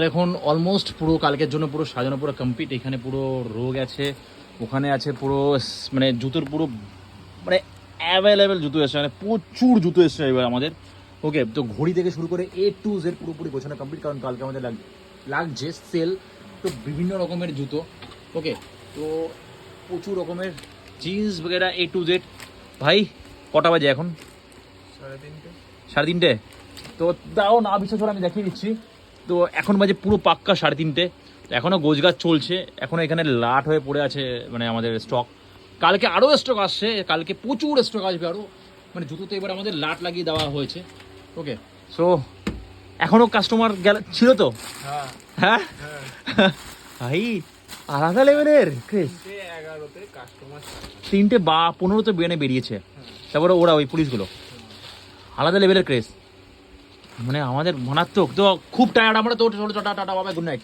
এখন অলমোস্ট পুরো কালকের জন্য পুরো সাজানো পুরো কমপ্লিট। এখানে পুরো রোগ আছে, ওখানে আছে পুরো মানে জুতোর পুরো মানে অ্যাভেলেবেল জুতো এসছে, মানে প্রচুর জুতো এসছে এবার আমাদের। ওকে, তো ঘড়ি থেকে শুরু করে A to Z পুরোপুরি গোছানো কমপ্লিট, কারণ কালকে আমাদের লাগছে সেল, তো বিভিন্ন রকমের জুতো। ওকে, তো প্রচুর রকমের জিন্স বগেরা A to Z। ভাই কটা বাজে এখন? 3:30। তো দাও না বিশ্বাস করে আমি দেখিয়ে দিচ্ছি। তো এখন বাজে পুরো পাক্কা 3:30। তো এখনও গোছগাছ চলছে, এখনও এখানে লাট হয়ে পড়ে আছে মানে আমাদের স্টক। কালকে আরও স্টক আসছে, কালকে প্রচুর স্টক আসবে আরও, মানে জুতোতে এবার আমাদের লাট লাগিয়ে দেওয়া হয়েছে। ওকে, সো এখনও কাস্টমার ছিল তো? হ্যাঁ ভাই আলাদা লেভেলের ক্রেজ। 3:15 বেনে বেরিয়েছে, তারপরে ওরা ওই পুলিশগুলো আলাদা লেভেলের ক্রেজ, মানে আমাদের মারাত্মক। তো খুব টায়ার্ড আমরা, তো টাটা টাটা বাবা, গুড নাইট।